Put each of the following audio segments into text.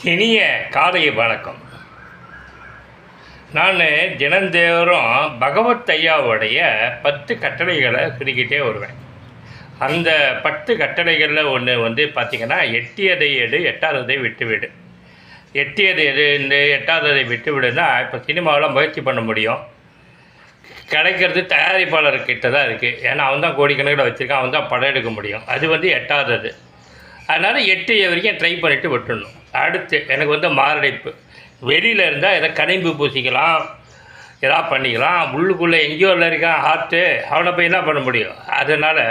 இனிய காலை வணக்கம். நான் தினந்தோறும் பகவத் ஐயாவுடைய 10 கட்டளைகளை சொல்லிக்கிட்டே வருவேன். அந்த 10 கட்டளைகளில் ஒன்று பார்த்திங்கன்னா, எட்டியதை எடு, எட்டாததை விட்டுவிடு. எட்டியது எது, இந்த எட்டாததை விட்டுவிடுன்னா, இப்போ சினிமாவில் முயற்சி பண்ண முடியும், கிடைக்கிறது தயாரிப்பாளர்கிட்ட தான் இருக்குது. ஏன்னா அவன் தான் கோடிக்கணக்கில் வச்சுருக்கான், அவன் தான் படம் எடுக்க முடியும். அது எட்டாதது. அதனால் 8 வரைக்கும் ட்ரை பண்ணிவிட்டு விட்டுடணும். அடுத்து எனக்கு மாரடைப்பு. வெளியில் இருந்தால் எதை கனிம்பு பூசிக்கலாம், எதாவது பண்ணிக்கலாம். உள்ளுக்குள்ளே எங்கேயோ இருக்கான் ஹார்ட்டு, அவனை போய் என்ன பண்ண முடியும்? அதனால்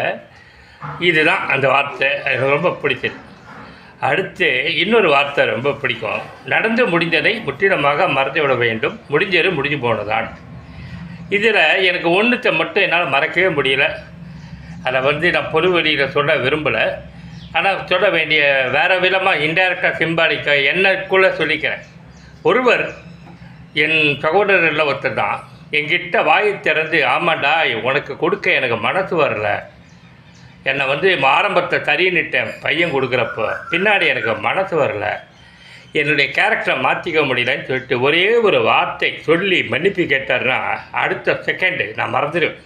இதுதான் அந்த வார்த்தை எனக்கு ரொம்ப பிடிச்சது. அடுத்து இன்னொரு வார்த்தை ரொம்ப பிடிக்கும். நடந்து முடிந்ததை முற்றிலுமாக மறந்து விட வேண்டும், முடிஞ்சது முடிஞ்சு போனதான். இதில் எனக்கு ஒன்றுத்தை மட்டும் என்னால் மறக்கவே முடியல. அதை நான் பொது வெளியில் சொல்ல விரும்பலை. ஆனால் சொல்ல வேண்டிய வேறு விதமாக இன்டைரக்டாக சிம்பாலிக்காக என்னக்குள்ளே சொல்லிக்கிறேன். ஒருவர் என் சகோதரரில் ஒருத்தர் தான் என்கிட்ட வாயை திறந்து, ஆமாண்டா உனக்கு கொடுக்க எனக்கு மனசு வரல, என்னை ஆரம்பத்தை தறின்னுட்டேன் பையன் கொடுக்குறப்போ, பின்னாடி எனக்கு மனசு வரல, என்னுடைய கேரக்டரை மாற்றிக்க முடியலன்னு சொல்லிட்டு ஒரே ஒரு வார்த்தை சொல்லி மன்னிப்பு கேட்டார்னா அடுத்த செகண்டு நான் மறந்துடுவேன்.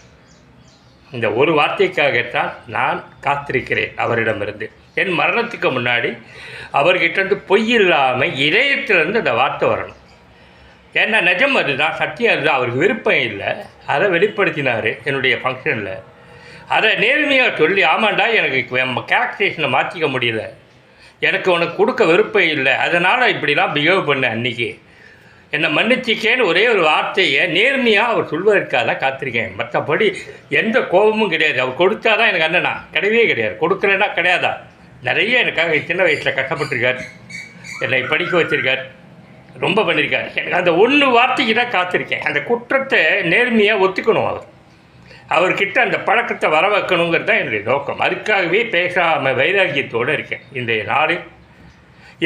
இந்த ஒரு வார்த்தைக்காகத்தான் நான் காத்திருக்கிறேன் அவரிடமிருந்து. என் மரணத்துக்கு முன்னாடி அவர்கிட்டருந்து பொய் இல்லாமல் இதயத்திலேருந்து அந்த வார்த்தை வரணும். ஏன்னா நிஜம் அதுதான், சத்தியம் அதுதான். அவருக்கு விருப்பம் இல்லை, அதை வெளிப்படுத்தினார் என்னுடைய ஃபங்க்ஷனில். அதை நேர்மையாக சொல்லி, ஆமாண்டா எனக்கு கேரக்டரைசேஷனை மாற்றிக்க முடியல, எனக்கு உனக்கு கொடுக்க விருப்பம் இல்லை, அதனால் இப்படிலாம் பிஹேவ் பண்ணேன் அன்றைக்கி, என்னை மன்னிச்சிக்கேன்னு ஒரே ஒரு வார்த்தையை நேர்மையாக அவர் சொல்வதற்காக தான் காத்திருக்கேன். மற்றபடி எந்த கோபமும் கிடையாது. அவர் கொடுத்தா தான் எனக்கு அண்ணனா, கிடையவே கிடையாது. கொடுக்கலன்னா கிடையாதா? நிறைய எனக்காக சின்ன வயசில் கஷ்டப்பட்டிருக்கார், என்னை படிக்க வச்சுருக்கார், ரொம்ப பண்ணியிருக்கார். எனக்கு அந்த ஒன்று வார்த்தைக்கு தான் காத்திருக்கேன். அந்த குற்றத்தை நேர்மையாக ஒத்துக்கணும். அவர்கிட்ட அந்த பழக்கத்தை வர வைக்கணுங்கிறது தான் என்னுடைய நோக்கம். அதுக்காகவே பேசாமல் வைராக்கியத்தோடு இருக்கேன். இன்றைய நாளில்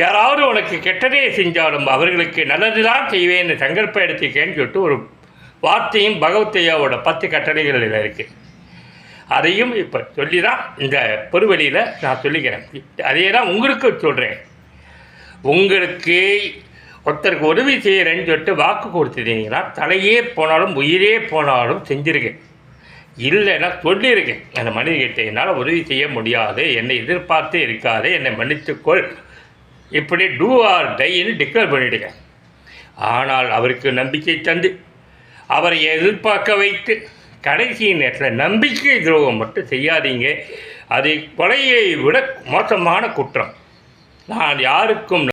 யாராவது உனக்கு கெட்டதே செஞ்சாலும் அவர்களுக்கு நல்லது தான் செய்வேன்னு சங்கல்பம் எடுத்துக்கேன்னு சொல்லிட்டு ஒரு வார்த்தையும் பகவத்தையாவோட 10 கட்டளைகளில் இருக்குது. அதையும் இப்போ சொல்லி தான் இந்த பொறுவெளியில் நான் சொல்லிக்கிறேன். அதே தான் உங்களுக்கு சொல்கிறேன். உங்களுக்கு ஒருத்தருக்கு உதவி செய்கிறேன்னு சொல்லிட்டு வாக்கு கொடுத்துட்டீங்கன்னா, தலையே போனாலும் உயிரே போனாலும் செஞ்சுருக்கேன். இல்லைன்னா சொல்லியிருக்கேன், அந்த மனிதர்கிட்ட என்னால் உதவி செய்ய முடியாது, என்னை எதிர்பார்த்தே இருக்காது, என்னை மன்னித்துக்கொள், இப்படி டூ ஆர் டைன்னு டிக்ளேர் பண்ணிவிடுங்க. ஆனால் அவருக்கு நம்பிக்கை தந்து அவரை எதிர்பார்க்க வைத்து கடைசி நேரத்தில் நம்பிக்கை துரோகம் மட்டும் செய்யாதீங்க. அது கொலையை விட மோசமான குற்றம். நான் யாருக்கும்